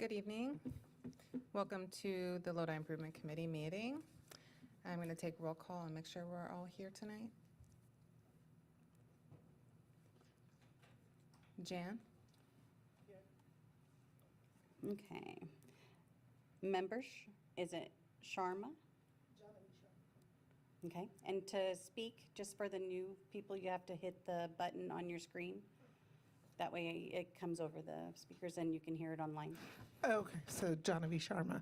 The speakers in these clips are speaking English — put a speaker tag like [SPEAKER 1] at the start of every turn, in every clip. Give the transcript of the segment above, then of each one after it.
[SPEAKER 1] Good evening. Welcome to the Lodi Improvement Committee meeting. I'm going to take roll call and make sure we're all here tonight. Jan?
[SPEAKER 2] Okay. Members, is it Sharma? Okay, and to speak, just for the new people, you have to hit the button on your screen. That way it comes over the speakers and you can hear it online.
[SPEAKER 3] Okay, so Janavi Sharma.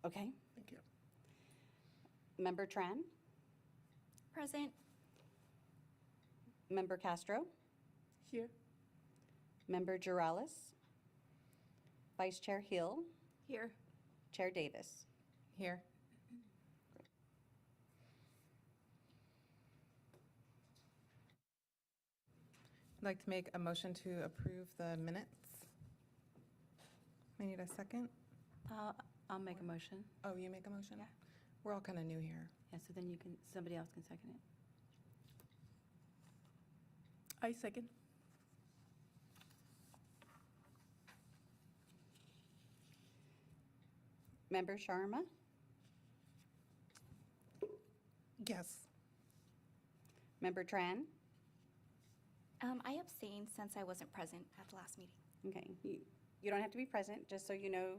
[SPEAKER 2] Okay.
[SPEAKER 3] Thank you.
[SPEAKER 2] Member Tran?
[SPEAKER 4] Present.
[SPEAKER 2] Member Castro?
[SPEAKER 3] Here.
[SPEAKER 2] Member Juralis? Vice Chair Hill?
[SPEAKER 4] Here.
[SPEAKER 2] Chair Davis?
[SPEAKER 1] Here. I'd like to make a motion to approve the minutes. I need a second.
[SPEAKER 2] I'll make a motion.
[SPEAKER 1] Oh, you make a motion?
[SPEAKER 2] Yeah.
[SPEAKER 1] We're all kind of new here.
[SPEAKER 2] Yeah, so then somebody else can second it.
[SPEAKER 3] I second.
[SPEAKER 2] Member Sharma?
[SPEAKER 3] Yes.
[SPEAKER 2] Member Tran?
[SPEAKER 4] I abstained since I wasn't present at the last meeting.
[SPEAKER 2] Okay, you don't have to be present, just so you know,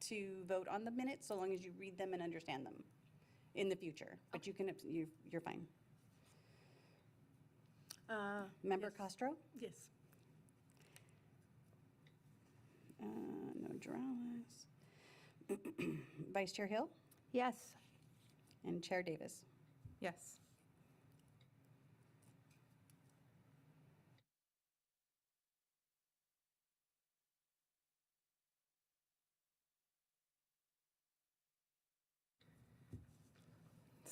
[SPEAKER 2] to vote on the minutes, so long as you read them and understand them in the future. But you can, you're fine. Member
[SPEAKER 3] yes.
[SPEAKER 2] Castro?
[SPEAKER 3] Yes.
[SPEAKER 2] No Juralis. Vice Chair Hill?
[SPEAKER 4] Yes.
[SPEAKER 2] And Chair Davis?
[SPEAKER 1] Yes.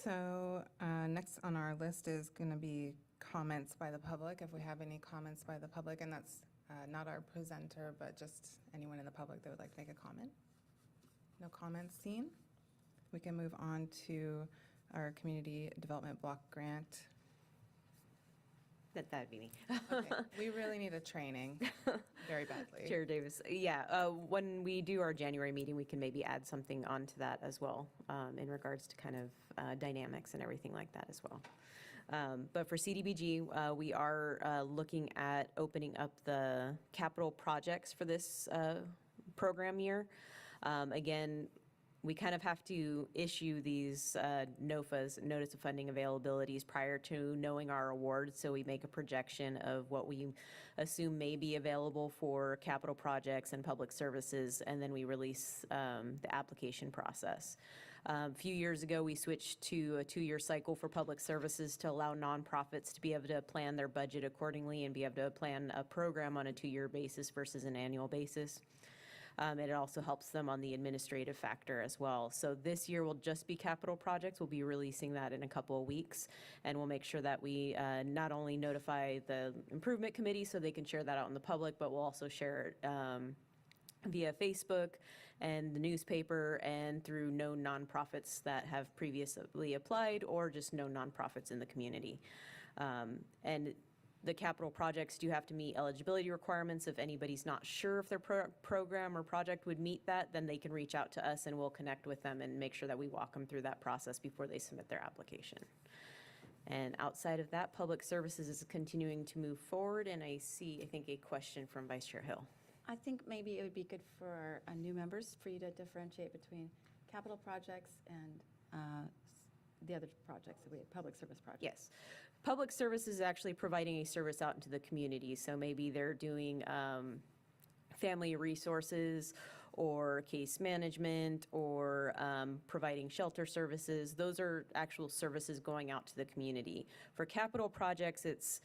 [SPEAKER 1] So next on our list is going to be comments by the public. If we have any comments by the public, and that's not our presenter, but just anyone in the public that would like to make a comment. No comments seen. We can move on to our community development block grant.
[SPEAKER 5] That'd be me.
[SPEAKER 1] Okay. We really need a training very badly.
[SPEAKER 5] Chair Davis. Yeah, when we do our January meeting, we can maybe add something onto that as well in regards to kind of dynamics and everything like that as well. But for CDBG, we are looking at opening up the capital projects for this program year. Again, we kind of have to issue these NOFAs, Notice of Funding Availabilities, prior to knowing our awards. So we make a projection of what we assume may be available for capital projects and public services, and then we release the application process. A few years ago, we switched to a 2-year cycle for public services to allow nonprofits to be able to plan their budget accordingly and be able to plan a program on a 2-year basis versus an annual basis. It also helps them on the administrative factor as well. So this year will just be capital projects. We'll be releasing that in a couple of weeks, and we'll make sure that we not only notify the improvement committee so they can share that out in the public, but we'll also share it via Facebook and the newspaper and through known nonprofits that have previously applied, or just known nonprofits in the community. And the capital projects do have to meet eligibility requirements. If anybody's not sure if their program or project would meet that, then they can reach out to us and we'll connect with them and make sure that we walk them through that process before they submit their application. And outside of that, public services is continuing to move forward, and I think a question from Vice Chair Hill.
[SPEAKER 6] I think maybe it would be good for our new members for you to differentiate between capital projects and the other projects that we have, public service projects.
[SPEAKER 5] Yes. Public service is actually providing a service out into the community. So maybe they're doing family resources or case management or providing shelter services. Those are actual services going out to the community. For capital projects, it's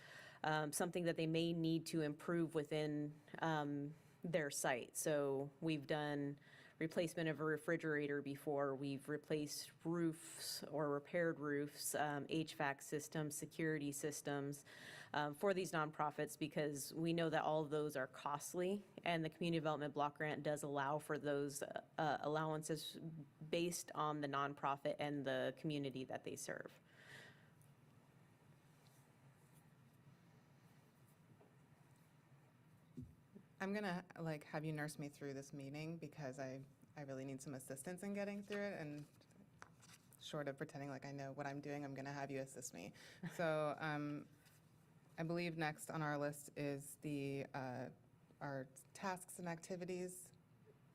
[SPEAKER 5] something that they may need to improve within their site. So we've done replacement of a refrigerator before. We've replaced roofs or repaired roofs, HVAC systems, security systems for these nonprofits, because we know that all of those are costly, and the Community Development Block Grant does allow for those allowances based on the nonprofit and the community that they serve.
[SPEAKER 1] I'm gonna like have you nurse me through this meeting because I really need some assistance in getting through it, and short of pretending like I know what I'm doing, I'm gonna have you assist me. So I believe next on our list is our tasks and activities.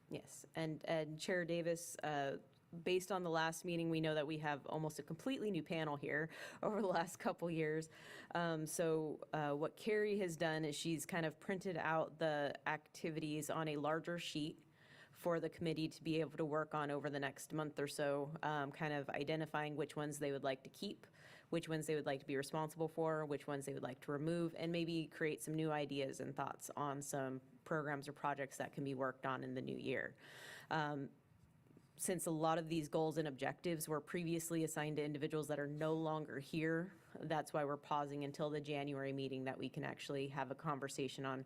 [SPEAKER 5] Yes, and Chair Davis, based on the last meeting, we know that we have almost a completely new panel here over the last couple years. So what Carrie has done is she's kind of printed out the activities on a larger sheet for the committee to be able to work on over the next month or so, kind of identifying which ones they would like to keep, which ones they would like to be responsible for, which ones they would like to remove, and maybe create some new ideas and thoughts on some programs or projects that can be worked on in the new year. Since a lot of these goals and objectives were previously assigned to individuals that are no longer here, that's why we're pausing until the January meeting, that we can actually have a conversation on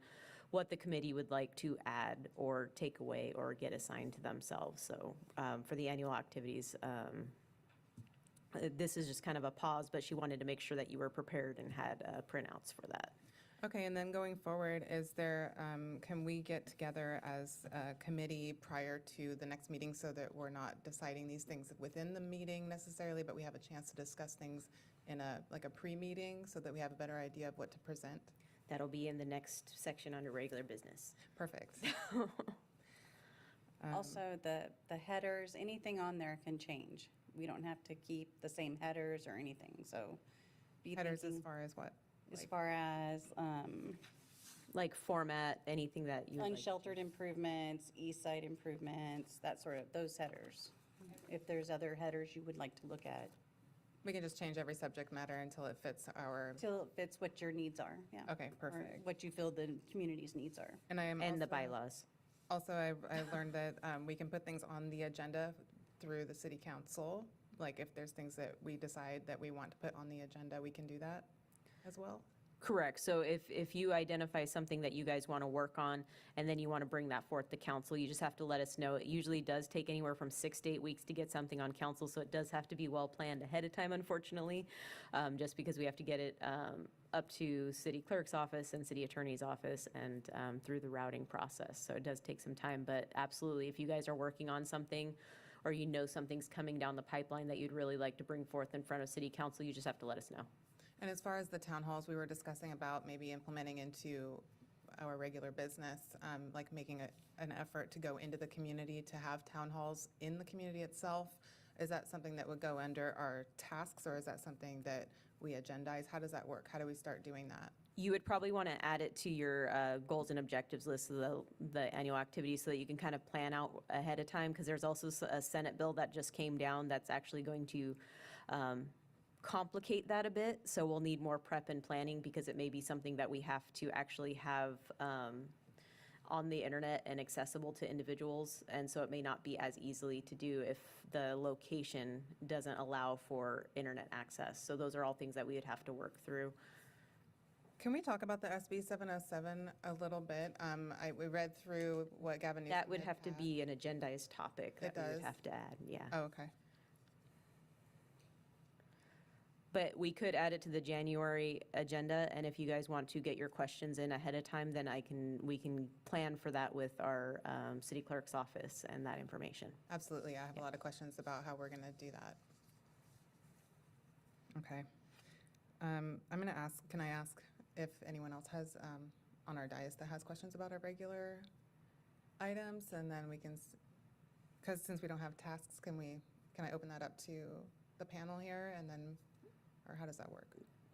[SPEAKER 5] what the committee would like to add or take away or get assigned to themselves. So for the annual activities, this is just kind of a pause, but she wanted to make sure that you were prepared and had printouts for that.
[SPEAKER 1] Okay, and then going forward, is there, can we get together as a committee prior to the next meeting so that we're not deciding these things within the meeting necessarily, but we have a chance to discuss things in like a pre-meeting so that we have a better idea of what to present?
[SPEAKER 5] That'll be in the next section under regular business.
[SPEAKER 1] Perfect.
[SPEAKER 2] Also, the headers, anything on there can change. We don't have to keep the same headers or anything, so be
[SPEAKER 1] Headers as
[SPEAKER 2] thinking
[SPEAKER 1] far as what?
[SPEAKER 2] as
[SPEAKER 1] Like-
[SPEAKER 2] far as
[SPEAKER 5] Like format, anything that you would like.
[SPEAKER 2] unsheltered improvements, east side improvements, that sort of, those headers. If there's other headers you would like to look at,
[SPEAKER 1] We can just change every subject matter until it fits our,
[SPEAKER 2] till it fits what your needs are, yeah.
[SPEAKER 1] okay,
[SPEAKER 2] Or
[SPEAKER 1] perfect.
[SPEAKER 2] what you feel the community's needs are.
[SPEAKER 1] And I am
[SPEAKER 5] And the
[SPEAKER 1] also-
[SPEAKER 5] bylaws.
[SPEAKER 1] Also, I've learned that we can put things on the agenda through the city council. Like if there's things that we decide that we want to put on the agenda, we can do that as well.
[SPEAKER 5] Correct. So if you identify something that you guys want to work on, and then you want to bring that forth to council, you just have to let us know. It usually does take anywhere from 6 to 8 weeks to get something on council, so it does have to be well planned ahead of time, unfortunately, just because we have to get it up to city clerk's office and city attorney's office and through the routing process. So it does take some time, but absolutely, if you guys are working on something, or you know something's coming down the pipeline that you'd really like to bring forth in front of city council, you just have to let us know.
[SPEAKER 1] And as far as the town halls, we were discussing about maybe implementing into our regular business, like making an effort to go into the community to have town halls in the community itself. Is that something that would go under our tasks, or is that something that we agendize? How does that work? How do we start doing that?
[SPEAKER 5] You would probably want to add it to your goals and objectives list of the annual activities so that you can kind of plan out ahead of time, because there's also a Senate bill that just came down that's actually going to complicate that a bit. So we'll need more prep and planning, because it may be something that we have to actually have on the internet and accessible to individuals. And so it may not be as easily to do if the location doesn't allow for internet access. So those are all things that we would have to work through.
[SPEAKER 1] Can we talk about the SB 707 a little bit? We read through what Gavin Newsom
[SPEAKER 5] That would
[SPEAKER 1] had
[SPEAKER 5] have to
[SPEAKER 1] passed.
[SPEAKER 5] be an agendized topic that we would
[SPEAKER 1] does?
[SPEAKER 5] have to add, yeah.
[SPEAKER 1] Oh, okay.
[SPEAKER 5] But we could add it to the January agenda, and if you guys want to get your questions in ahead of time, then we can plan for that with our city clerk's office and that information.
[SPEAKER 1] Absolutely. I have a lot of questions about how we're going to do that. Okay. I'm going to ask, can I ask if anyone else has, on our dais that has questions about our regular items? And then we can, because since we don't have tasks, can I open that up to the panel here and then, or how does that work?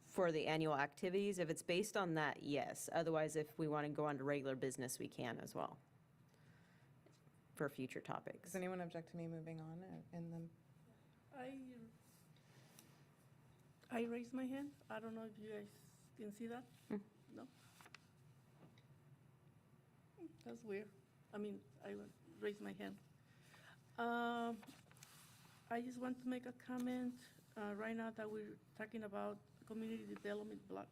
[SPEAKER 5] For the annual activities, if it's based on that, yes. Otherwise, if we want to go on to regular business, we can as well for future topics.
[SPEAKER 1] Does anyone object to me moving on in them?
[SPEAKER 3] I raised my hand. I don't know if you guys can see that. No? That's weird. I mean, I raised my hand. I just want to make a comment right now that we're talking about community development block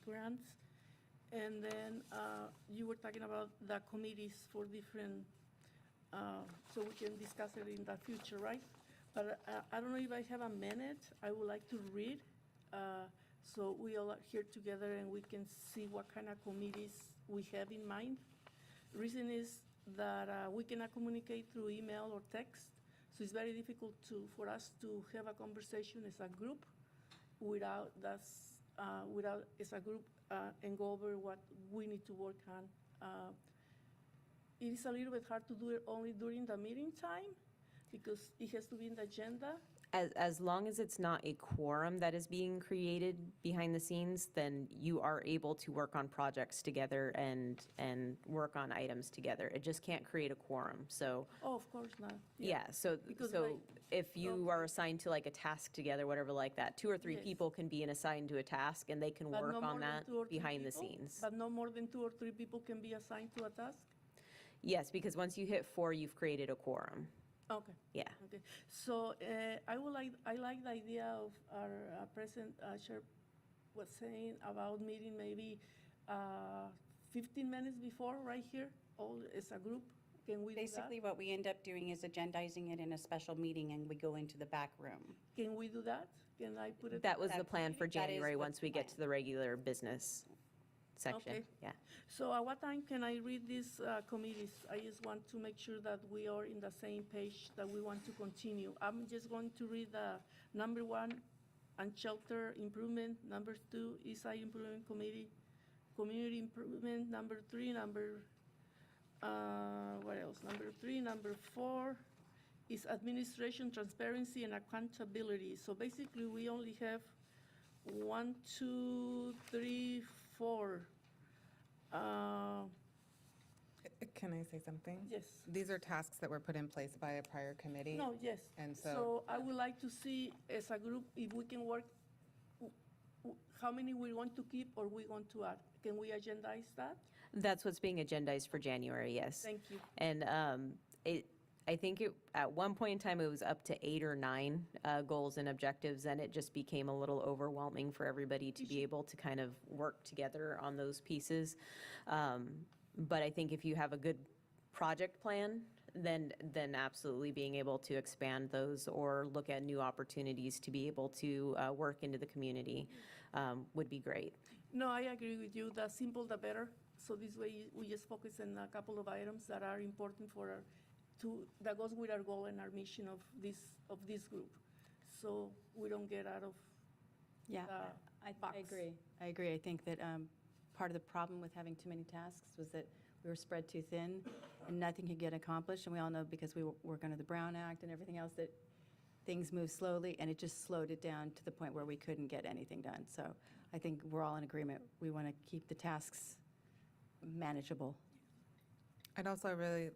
[SPEAKER 3] grants. And then you were talking about the committees for different, so we can discuss it in the future, right? But I don't know if I have a minute. I would like to read, so we all are here together and we can see what kind of committees we have in mind. Reason is that we cannot communicate through email or text, so it's very difficult for us to have a conversation as a group without as a group and go over what we need to work on. It is a little bit hard to do it only during the meeting time because it has to be in the agenda.
[SPEAKER 5] As long as it's not a quorum that is being created behind the scenes, then you are able to work on projects together and work on items together. It just can't create a quorum, so,
[SPEAKER 3] Oh, of course not.
[SPEAKER 5] yeah, so,
[SPEAKER 3] Because
[SPEAKER 5] so
[SPEAKER 3] like-
[SPEAKER 5] if you are assigned to like a task together, whatever like that, 2 or 3
[SPEAKER 3] Yes.
[SPEAKER 5] people can be assigned to a task and they can
[SPEAKER 3] But
[SPEAKER 5] work
[SPEAKER 3] no more
[SPEAKER 5] on
[SPEAKER 3] than
[SPEAKER 5] that
[SPEAKER 3] 2 or 3
[SPEAKER 5] behind the
[SPEAKER 3] people?
[SPEAKER 5] scenes.
[SPEAKER 3] But no more than 2 or 3 people can be assigned to a task?
[SPEAKER 5] Yes, because once you hit 4, you've created a quorum.
[SPEAKER 3] Okay.
[SPEAKER 5] Yeah.
[SPEAKER 3] Okay, so I like the idea of our present chair was saying about meeting maybe 15 minutes before, right here, all as a group. Can we do that?
[SPEAKER 2] Basically, what we end up doing is agendizing it in a special meeting and we go into the back room.
[SPEAKER 3] Can we do that? Can I put it?
[SPEAKER 5] That was the
[SPEAKER 2] That-
[SPEAKER 5] plan for
[SPEAKER 2] that is
[SPEAKER 5] January,
[SPEAKER 2] what's
[SPEAKER 5] once we get
[SPEAKER 2] planned.
[SPEAKER 5] to the regular business section.
[SPEAKER 3] Okay.
[SPEAKER 5] Yeah.
[SPEAKER 3] So at what time can I read these committees? I just want to make sure that we are in the same page, that we want to continue. I'm just going to read the number 1 on shelter improvement, number 2 Eastside Improvement Committee, community improvement, number 3, what else? Number 3, number 4 is administration, transparency, and accountability. So basically, we only have 1, 2, 3, 4.
[SPEAKER 1] Can I say something?
[SPEAKER 3] Yes.
[SPEAKER 1] These are tasks that were put in place by a prior committee.
[SPEAKER 3] No, yes.
[SPEAKER 1] And
[SPEAKER 3] So I would like to see as a group if we can work, how many we want to keep or we want to add. Can we agendize that?
[SPEAKER 5] That's what's being agendized for January, yes.
[SPEAKER 3] Thank you.
[SPEAKER 5] And I think at one point in time, it was up to 8 or 9 goals and objectives, and it just became a little overwhelming for everybody to be able to kind of work together on those pieces. But I think if you have a good project plan, then absolutely being able to expand those or look at new opportunities to be able to work into the community would be great.
[SPEAKER 3] No, I agree with you. The simple, the better. So this way, we just focus on a couple of items that are important for that goes with our goal and our mission of this group. So we don't get out of
[SPEAKER 6] Yeah,
[SPEAKER 3] the
[SPEAKER 6] I
[SPEAKER 3] box.
[SPEAKER 6] agree. I agree. I think that part of the problem with having too many tasks was that we were spread too thin and nothing could get accomplished. And we all know because we work under the Brown Act and everything else that things move slowly and it just slowed it down to the point where we couldn't get anything done. So I think we're all in agreement. We want to keep the tasks manageable.
[SPEAKER 1] I'd also really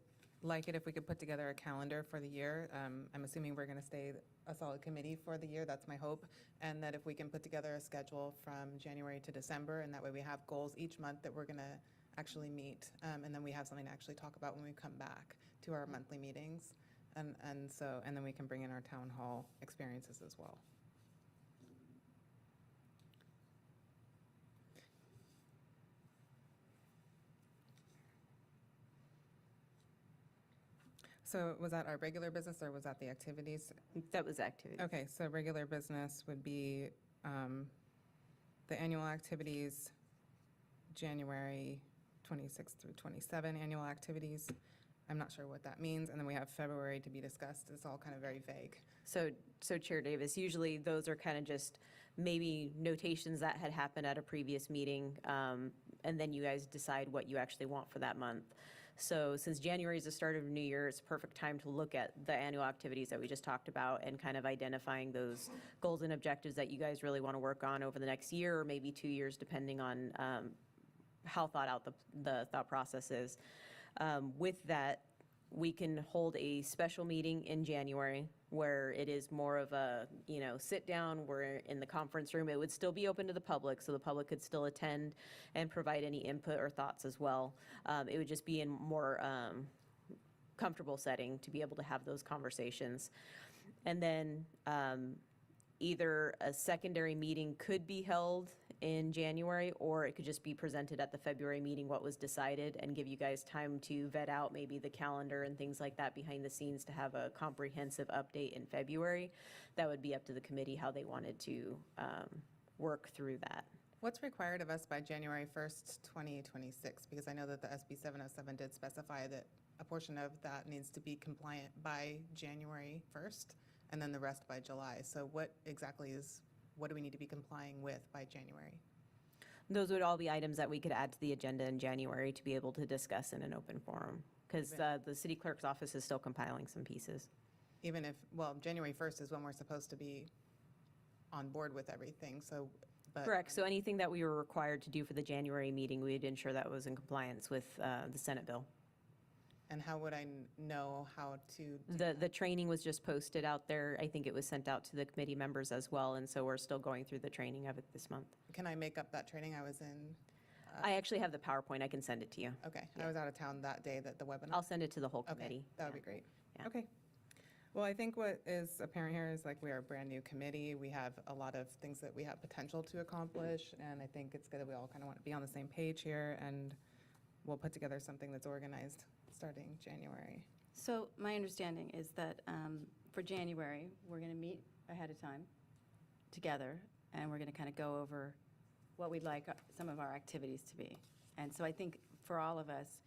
[SPEAKER 1] like it if we could put together a calendar for the year. I'm assuming we're going to stay a solid committee for the year, that's my hope. And that if we can put together a schedule from January to December, and that way we have goals each month that we're going to actually meet. And then we have something to actually talk about when we come back to our monthly meetings. And then we can bring in our town hall experiences as well. So was that our regular business or was that the activities?
[SPEAKER 5] That was activity.
[SPEAKER 1] Okay, so regular business would be the annual activities, January 26th through 27 annual activities. I'm not sure what that means. And then we have February to be discussed. It's all kind of very vague.
[SPEAKER 5] So Chair Davis, usually those are kind of just maybe notations that had happened at a previous meeting, and then you guys decide what you actually want for that month. So since January is the start of a new year, it's a perfect time to look at the annual activities that we just talked about and kind of identifying those goals and objectives that you guys really want to work on over the next year or maybe 2 years, depending on how thought out the thought process is. With that, we can hold a special meeting in January where it is more of a, sit down, we're in the conference room. It would still be open to the public, so the public could still attend and provide any input or thoughts as well. It would just be in more comfortable setting to be able to have those conversations. And then either a secondary meeting could be held in January, or it could just be presented at the February meeting what was decided and give you guys time to vet out maybe the calendar and things like that behind the scenes to have a comprehensive update in February. That would be up to the committee how they wanted to work through that.
[SPEAKER 1] What's required of us by January 1st, 2026? Because I know that the SB 707 did specify that a portion of that needs to be compliant by January 1st, and then the rest by July. So what do we need to be complying with by January?
[SPEAKER 5] Those would all be items that we could add to the agenda in January to be able to discuss in an open forum, because the city clerk's office is still compiling some pieces.
[SPEAKER 1] Even if, well, January 1st is when we're supposed to be on board with everything, so, but.
[SPEAKER 5] Correct, so anything that we were required to do for the January meeting, we'd ensure that was in compliance with the Senate bill.
[SPEAKER 1] And how would I know how to?
[SPEAKER 5] The training was just posted out there. I think it was sent out to the committee members as well, and so we're still going through the training of it this month.
[SPEAKER 1] Can I make up that training I was in?
[SPEAKER 5] I actually have the PowerPoint. I can send it to you.
[SPEAKER 1] Okay, I was out of town that day that the webinar.
[SPEAKER 5] I'll send it to the whole
[SPEAKER 1] Okay,
[SPEAKER 5] committee.
[SPEAKER 1] that would be great.
[SPEAKER 5] Yeah.
[SPEAKER 1] Okay. Well, I think what is apparent here is like we are a brand-new committee. We have a lot of things that we have potential to accomplish, and I think it's good that we all kind of want to be on the same page here, and we'll put together something that's organized starting January.
[SPEAKER 6] So my understanding is that for January, we're going to meet ahead of time together, and we're going to kind of go over what we'd like some of our activities to be. And so I think for all of us,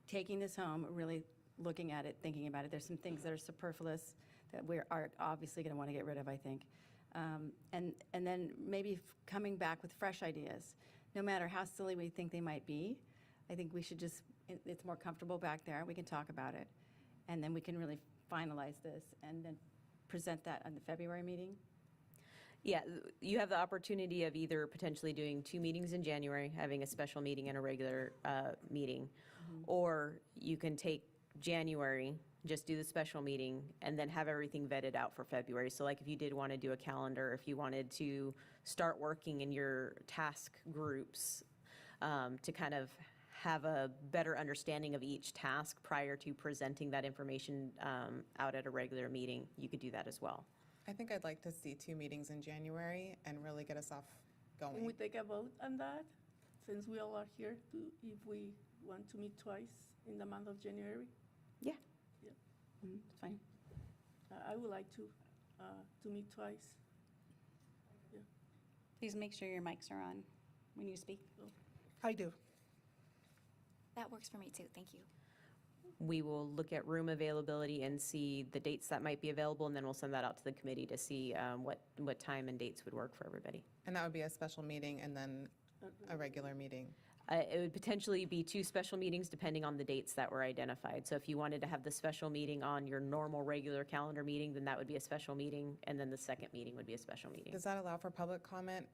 [SPEAKER 6] taking this home, really looking at it, thinking about it, there's some things that are superfluous that we are obviously going to want to get rid of, I think. And then maybe coming back with fresh ideas, no matter how silly we think they might be. I think we should just, it's more comfortable back there, we can talk about it, and then we can really finalize this and then present that on the February meeting.
[SPEAKER 5] Yeah, you have the opportunity of either potentially doing 2 meetings in January, having a special meeting and a regular meeting, or you can take January, just do the special meeting, and then have everything vetted out for February. So like if you did want to do a calendar, if you wanted to start working in your task groups to kind of have a better understanding of each task prior to presenting that information out at a regular meeting, you could do that as well.
[SPEAKER 1] I think I'd like to see 2 meetings in January and really get us off
[SPEAKER 3] Can we
[SPEAKER 1] going.
[SPEAKER 3] take a vote on that, since we all are here, if we want to meet twice in the month of January?
[SPEAKER 5] Yeah.
[SPEAKER 6] It's fine.
[SPEAKER 3] I would like to meet twice.
[SPEAKER 2] Please make sure your mics are on when you speak.
[SPEAKER 7] I do.
[SPEAKER 4] That works for me too, thank you.
[SPEAKER 5] We will look at room availability and see the dates that might be available, and then we'll send that out to the committee to see what time and dates would work for everybody.
[SPEAKER 1] And that would be a special meeting and then a regular meeting.
[SPEAKER 5] It would potentially be 2 special meetings depending on the dates that were identified. So if you wanted to have the special meeting on your normal, regular calendar meeting, then that would be a special meeting, and then the second meeting would be a special meeting.
[SPEAKER 1] Does that allow for public comment?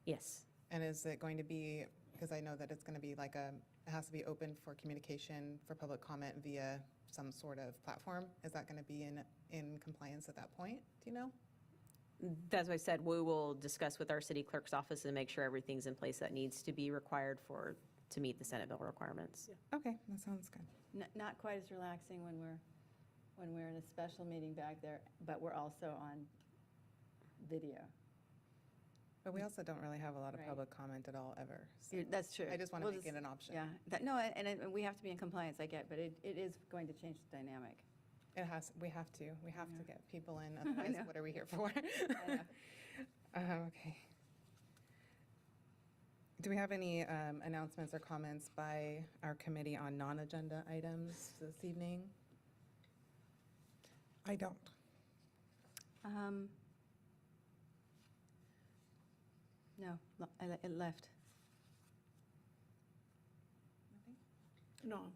[SPEAKER 5] Yes.
[SPEAKER 1] And is it going to be, because I know that it's going to be like it has to be open for communication for public comment via some sort of platform. Is that going to be in compliance at that point? Do you know?
[SPEAKER 5] That's what I said, we will discuss with our city clerk's office and make sure everything's in place that needs to be required to meet the Senate bill requirements.
[SPEAKER 1] Okay, that sounds good.
[SPEAKER 6] Not quite as relaxing when we're in a special meeting back there, but we're also on video.
[SPEAKER 1] But we also don't really have a lot of
[SPEAKER 6] Right.
[SPEAKER 1] public comment at all ever. So
[SPEAKER 6] That's true.
[SPEAKER 1] I just want to
[SPEAKER 6] We'll
[SPEAKER 1] make it an option.
[SPEAKER 6] Yeah, no, and we have to be in compliance, I get, but it is going to change the dynamic.
[SPEAKER 1] We have to
[SPEAKER 6] Yeah.
[SPEAKER 1] get people in, otherwise
[SPEAKER 6] know.
[SPEAKER 1] what are we here for?
[SPEAKER 6] I know.
[SPEAKER 1] Okay. Do we have any announcements or comments by our committee on non-agenda items this evening?
[SPEAKER 7] I don't.
[SPEAKER 6] No, it left.
[SPEAKER 3] No,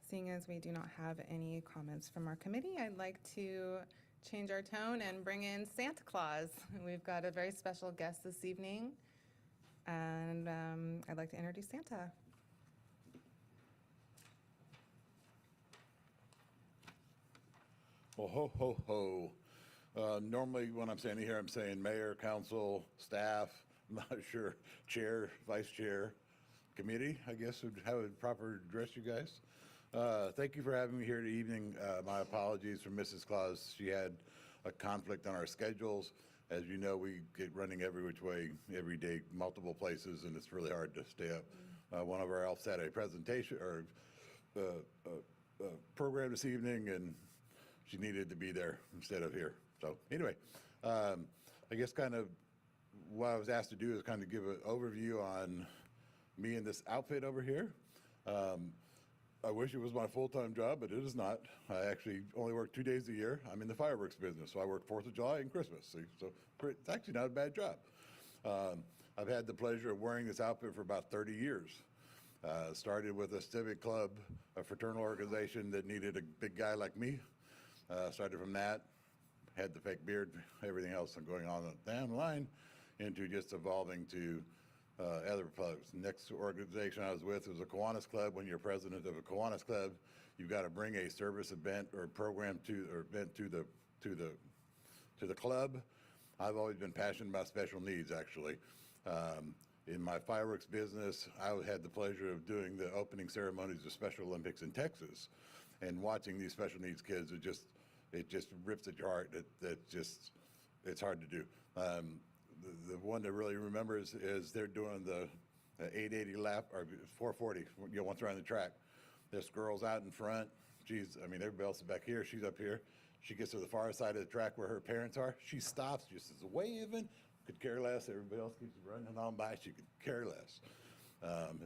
[SPEAKER 1] Seeing as we do not have any comments from our committee, I'd like to change our tone and bring in Santa Claus. We've got a very special guest this evening, and I'd like to introduce Santa.
[SPEAKER 8] Well, ho, ho, ho. Normally, when I'm standing here, I'm saying mayor, council, staff, I'm not sure, chair, vice chair, committee, I guess would have a proper address, you guys. Thank you for having me here this evening. My apologies for Mrs. Claus. She had a conflict on our schedules. As you know, we get running every which way, every day, multiple places, and it's really hard to stay up. One of our elves had a presentation or program this evening, and she needed to be there instead of here. So anyway, I guess kind of what I was asked to do is kind of give an overview on me and this outfit over here. I wish it was my full-time job, but it is not. I actually only work 2 days a year. I'm in the fireworks business, so I work 4th of July and Christmas. See, so it's actually not a bad job. I've had the pleasure of wearing this outfit for about 30 years. Started with a civic club, a fraternal organization that needed a big guy like me. Started from that, had the fake beard, everything else, and going on down the line into just evolving to other clubs. Next organization I was with was a Kiwanis Club. When you're president of a Kiwanis Club, you've got to bring a service event or program to the club. I've always been passionate about special needs, actually. In my fireworks business, I had the pleasure of doing the opening ceremonies of Special Olympics in Texas, and watching these special needs kids, it just rips at your heart. It's hard to do. The one that really remembers is they're doing the 880 lap, or 440, once around the track. This girl's out in front. Everybody else is back here. She's up here. She gets to the far side of the track where her parents are. She stops, just is waving. Could care less. Everybody else keeps running on by. She could care less. And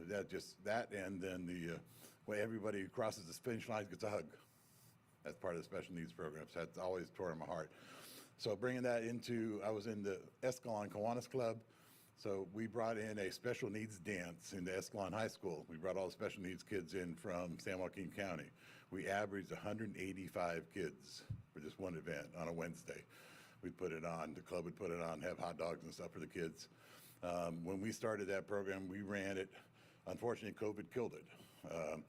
[SPEAKER 8] then the way everybody who crosses the finish line gets a hug. That's part of the special needs programs. That's always tore my heart. So bringing that I was in the Escalon Kiwanis Club. So we brought in a special needs dance into Escalon High School. We brought all the special needs kids in from San Joaquin County. We averaged 185 kids for just one event on a Wednesday. We'd put it on, the club would put it on, have hot dogs and stuff for the kids. When we started that program, we ran it. Unfortunately, COVID killed it.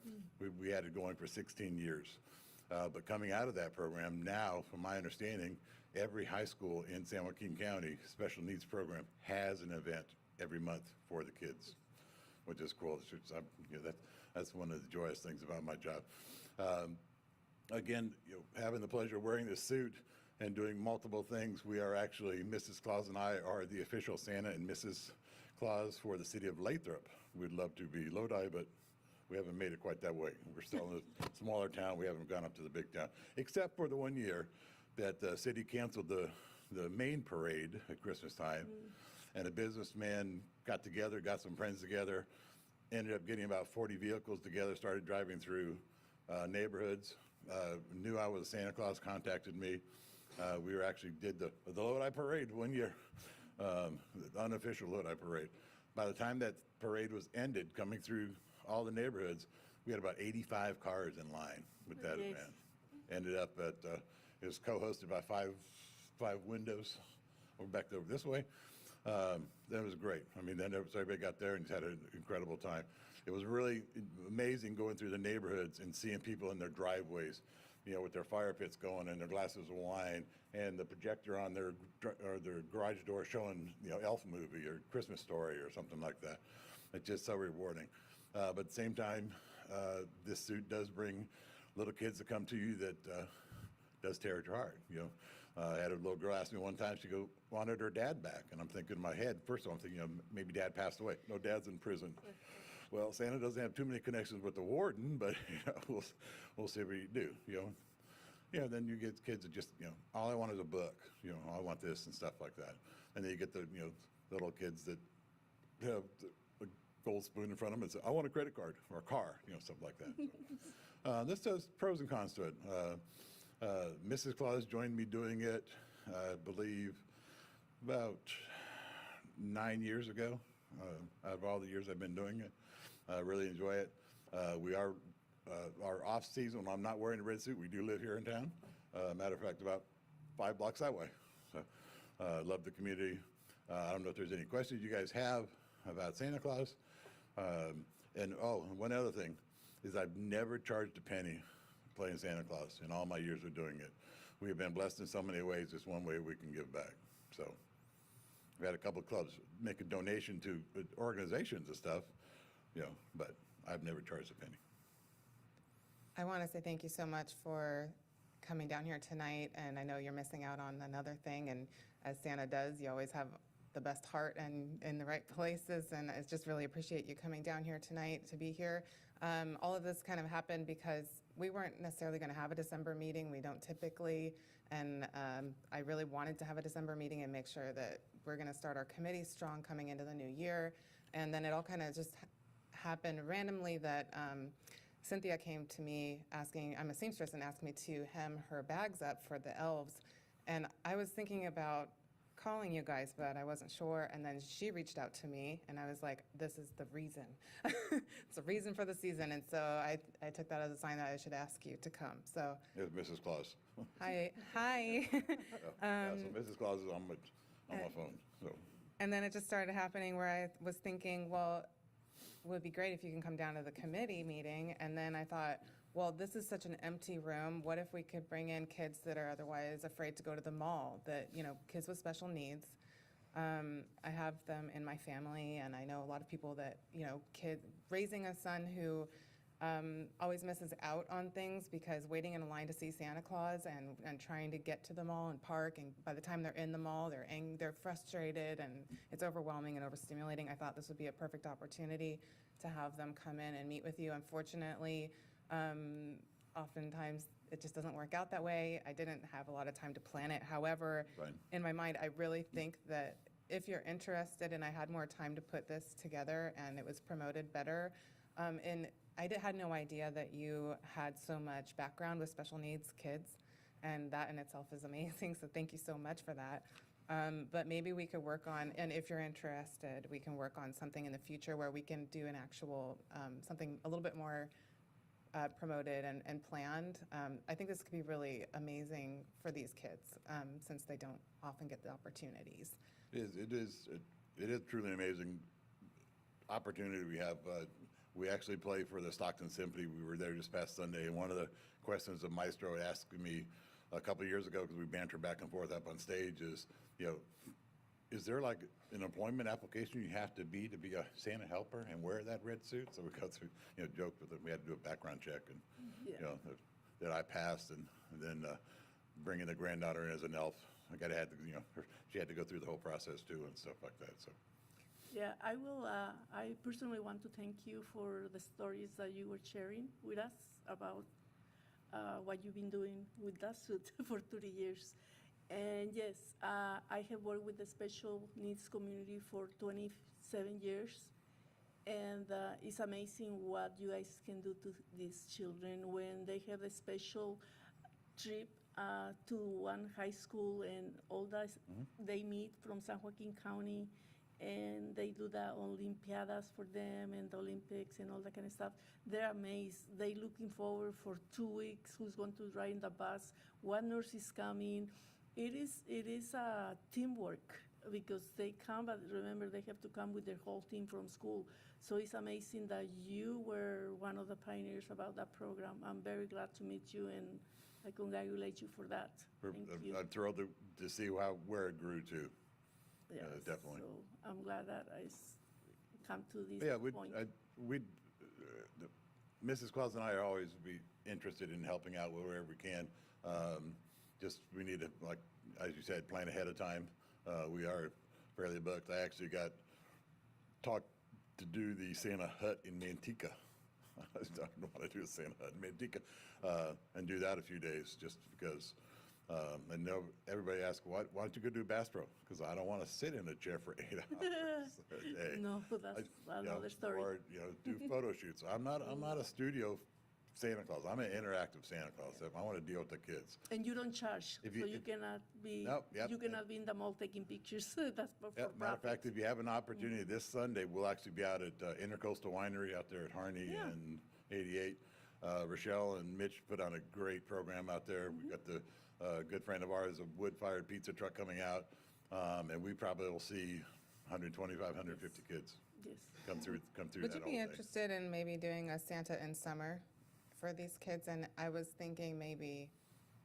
[SPEAKER 8] We had it going for 16 years. But coming out of that program, now, from my understanding, every high school in San Joaquin County special needs program has an event every month for the kids, which is cool. That's one of the joyous things about my job. Again, having the pleasure of wearing this suit and doing multiple things, we are actually, Mrs. Claus and I are the official Santa and Mrs. Claus for the city of Lathrop. We'd love to be Lodi, but we haven't made it quite that way. We're still in a smaller town. We haven't gone up to the big town, except for the one year that the city canceled the main parade at Christmas time. And a businessman got together, got some friends together, ended up getting about 40 vehicles together, started driving through neighborhoods, knew I was Santa Claus, contacted me. We did the Lodi parade one year, the unofficial Lodi parade. By the time that parade was ended, coming through all the neighborhoods, we had about 85 cars in line with that event. Ended up at, it was co-hosted by five windows. We're back over this way. That was great. Then everybody got there and just had an incredible time. It was really amazing going through the neighborhoods and seeing people in their driveways, with their fire pits going and their glasses of wine and the projector on their garage door showing, Elf movie or Christmas Story or something like that. It's just so rewarding. But at the same time, this suit does bring little kids to come to you that does tear at your heart. I had a little girl ask me one time, she wanted her dad back. And I'm thinking in my head, first of all, I'm thinking, maybe dad passed away. No, dad's in prison. Well, Santa doesn't have too many connections with the warden, but we'll see what you do. Then you get kids that just, all I want is a book. I want this and stuff like that. And then you get the little kids that have a gold spoon in front of them and say, I want a credit card or a car, stuff like that. This does pros and cons to it. Mrs. Claus joined me doing it, I believe, about 9 years ago. Out of all the years I've been doing it, I really enjoy it. We are our off season. When I'm not wearing a red suit, we do live here in town. Matter of fact, about 5 blocks that way. So, love the community. I don't know if there's any questions you guys have about Santa Claus. And one other thing is I've never charged a penny playing Santa Claus in all my years of doing it. We have been blessed in so many ways. It's one way we can give back. So we've had a couple of clubs make a donation to organizations and stuff, but I've never charged a penny.
[SPEAKER 1] I want to say thank you so much for coming down here tonight, and I know you're missing out on another thing, and as Santa does, you always have the best heart and in the right places, and I just really appreciate you coming down here tonight to be here. All of this kind of happened because we weren't necessarily going to have a December meeting. We don't typically, and I really wanted to have a December meeting and make sure that we're going to start our committee strong coming into the new year. And then it all kind of just happened randomly that Cynthia came to me asking, I'm a seamstress, and asked me to hem her bags up for the elves. And I was thinking about calling you guys, but I wasn't sure. And then she reached out to me, and I was like, this is the reason. It's the reason for the season. And so I took that as a sign that I should ask you to come. So,
[SPEAKER 8] It's Mrs. Claus.
[SPEAKER 1] hi.
[SPEAKER 8] Yeah, so Mrs. Claus is on my phone, so.
[SPEAKER 1] And then it just started happening where I was thinking, well, it would be great if you can come down to the committee meeting. And then I thought, well, this is such an empty room. What if we could bring in kids that are otherwise afraid to go to the mall, that, kids with special needs? I have them in my family, and I know a lot of people that, raising a son who always misses out on things because waiting in a line to see Santa Claus and trying to get to the mall and park, and by the time they're in the mall, they're frustrated, and it's overwhelming and overstimulating. I thought this would be a perfect opportunity to have them come in and meet with you. Unfortunately, oftentimes it just doesn't work out that way. I didn't have a lot of time to plan it. However,
[SPEAKER 8] Fine.
[SPEAKER 1] in my mind, I really think that if you're interested, and I had more time to put this together and it was promoted better, and I had no idea that you had so much background with special needs kids, and that in itself is amazing, so thank you so much for that. But maybe we could work on, and if you're interested, we can work on something in the future where we can do an actual, something a little bit more promoted and planned. I think this could be really amazing for these kids, since they don't often get the opportunities.
[SPEAKER 8] It is truly an amazing opportunity we have. We actually play for the Stockton Symphony. We were there just past Sunday, and one of the questions that Maestro asked me a couple of years ago, because we banter back and forth up on stage, is, is there like an employment application you have to be a Santa helper and wear that red suit? So we got through, joked with them. We had to do a background check, and that I passed, and then bringing the granddaughter in as an elf. She had to go through the whole process too and stuff like that. So.
[SPEAKER 3] Yeah, I personally want to thank you for the stories that you were sharing with us about what you've been doing with that suit for 30 years. And yes, I have worked with the special needs community for 27 years. And it's amazing what you guys can do to these children when they have a special trip to one high school, and all that they meet from San Joaquin County, and they do the Olympiadas for them and the Olympics and all that kind of stuff. They're amazed. They're looking forward for 2 weeks, who's going to ride in the bus, what nurse is coming. It is a teamwork, because they come, but remember, they have to come with their whole team from school. So it's amazing that you were one of the pioneers about that program. I'm very glad to meet you, and I congratulate you for that. Thank you.
[SPEAKER 8] I'm thrilled to see where it grew to.
[SPEAKER 3] Yes,
[SPEAKER 8] definitely.
[SPEAKER 3] So I'm glad that I come to this
[SPEAKER 8] Yeah,
[SPEAKER 3] point.
[SPEAKER 8] Mrs. Claus and I are always be interested in helping out wherever we can. We need to, like, as you said, plan ahead of time. We are fairly booked. I actually got talked to do the Santa Hut in Manteca. I don't know what to do with Santa Hut in Manteca, and do that a few days, just because. And everybody asks, why don't you go do Bass Pro? Because I don't want to sit in a chair for 8 hours a day.
[SPEAKER 3] No, that's another story.
[SPEAKER 8] Or do photo shoots. I'm not a studio Santa Claus. I'm an interactive Santa Claus. I want to deal with the kids.
[SPEAKER 3] And you don't charge,
[SPEAKER 8] If
[SPEAKER 3] so
[SPEAKER 8] you-
[SPEAKER 3] you cannot be,
[SPEAKER 8] Nope, yep,
[SPEAKER 3] you cannot be in the mall taking pictures. That's for
[SPEAKER 8] Matter of
[SPEAKER 3] profit.
[SPEAKER 8] fact, if you have an opportunity this Sunday, we'll actually be out at Intercoastal Winery out there at Harney
[SPEAKER 3] Yeah.
[SPEAKER 8] and 88. Rochelle and Mitch put on a great program out there. We got the good friend of ours, a wood-fired pizza truck coming out, and we probably will see 125, 150 kids
[SPEAKER 3] Yes.
[SPEAKER 8] come through
[SPEAKER 1] Would
[SPEAKER 8] that
[SPEAKER 1] you
[SPEAKER 8] whole
[SPEAKER 1] be
[SPEAKER 8] day.
[SPEAKER 1] interested in maybe doing a Santa in summer for these kids? And I was thinking maybe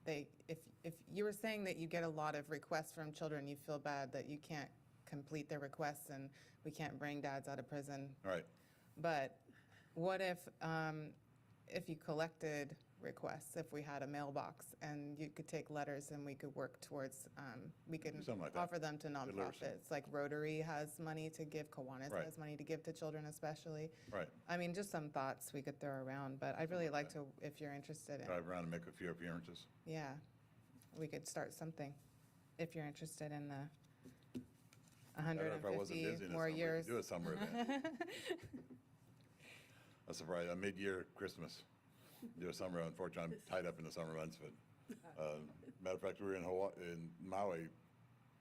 [SPEAKER 1] if you were saying that you get a lot of requests from children, you feel bad that you can't complete their requests and we can't bring dads out of prison.
[SPEAKER 8] All right.
[SPEAKER 1] But what if if you collected requests, if we had a mailbox and you could take letters and we could work towards, we could
[SPEAKER 8] Something like that.
[SPEAKER 1] offer them to
[SPEAKER 8] Deliver some.
[SPEAKER 1] nonprofits. Like Rotary has money to give, Kiwanis
[SPEAKER 8] Right.
[SPEAKER 1] has money to give to children especially.
[SPEAKER 8] Right.
[SPEAKER 1] I mean, just some thoughts we could throw around, but I'd really like to, if you're interested in,
[SPEAKER 8] Drive around and make a few appearances.
[SPEAKER 1] yeah, we could start something, if you're interested in the
[SPEAKER 8] I don't know if I wasn't
[SPEAKER 1] 150
[SPEAKER 8] busy this
[SPEAKER 1] more
[SPEAKER 8] summer, we
[SPEAKER 1] years.
[SPEAKER 8] could do a summer event. A surprise, a mid-year Christmas. Do a summer, unfortunately, I'm tied up in the summer months, but, matter of fact, we were in Hawaii, in Maui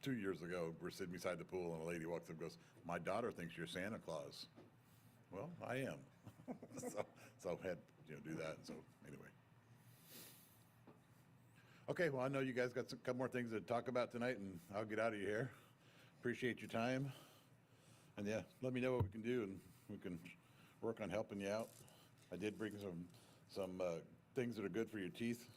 [SPEAKER 8] 2 years ago. We're sitting beside the pool and a lady walks up and goes, "My daughter thinks you're Santa Claus." Well, I am. So I had, do that, and so, anyway. Okay, well, I know you guys got a couple more things to talk about tonight, and I'll get out of your hair. Appreciate your time. And yeah, let me know what we can do, and we can work on helping you out. I did bring some things that are good for your teeth.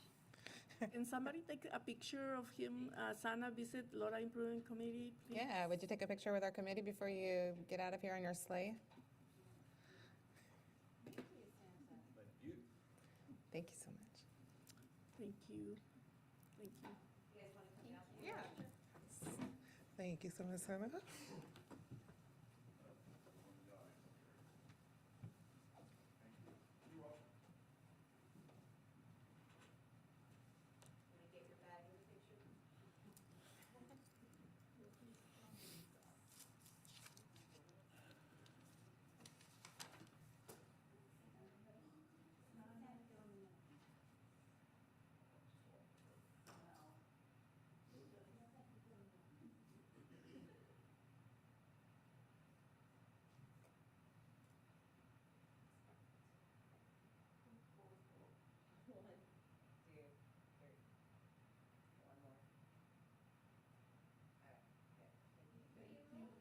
[SPEAKER 3] Can somebody take a picture of him, Sana visit Lodi Improvement Committee? please?
[SPEAKER 1] Yeah, would you take a picture with our committee before you get out of here on your sleigh? Thank you so much.
[SPEAKER 3] Thank you. Thank you.
[SPEAKER 1] Yeah. Thank you so much, Hannah.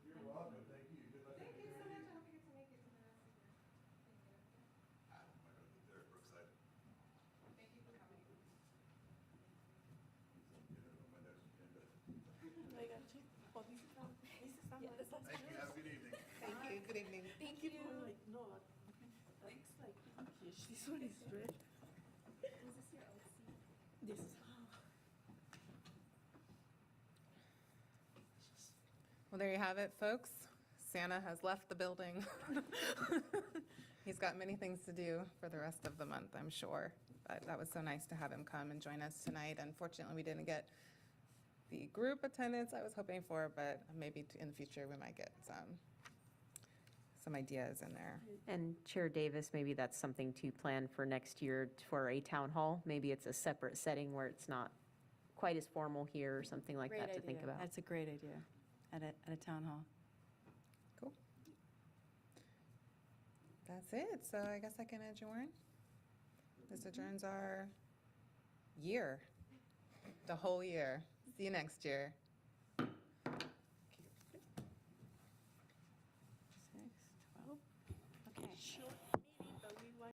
[SPEAKER 8] You're welcome, thank you. Good luck.
[SPEAKER 1] Thank you so much. I hope you get to make it to the rest of your thing.
[SPEAKER 8] I'm not gonna get there, we're excited.
[SPEAKER 1] Thank you for coming.
[SPEAKER 8] My next agenda.
[SPEAKER 3] I got you. Oh, this is Sana.
[SPEAKER 8] Thank you, have a good evening.
[SPEAKER 1] Thank you. Good evening.
[SPEAKER 3] Thank you. Like, no, that looks like pinkish. This one is red.
[SPEAKER 4] Was this your OC?
[SPEAKER 3] This is.
[SPEAKER 1] Well, there you have it, folks. Santa has left the building. He's got many things to do for the rest of the month, I'm sure. But that was so nice to have him come and join us tonight. Unfortunately, we didn't get the group attendance I was hoping for, but maybe in the future we might get some ideas in there.
[SPEAKER 5] And Chair Davis, maybe that's something to plan for next year for a town hall. Maybe it's a separate setting where it's not quite as formal here or something like
[SPEAKER 6] Great
[SPEAKER 5] that to think
[SPEAKER 6] idea.
[SPEAKER 5] about.
[SPEAKER 6] That's a great idea, at a town hall.
[SPEAKER 1] Cool. That's it. So I guess I can adjourn. This adjourns our year, the whole year. See you next year.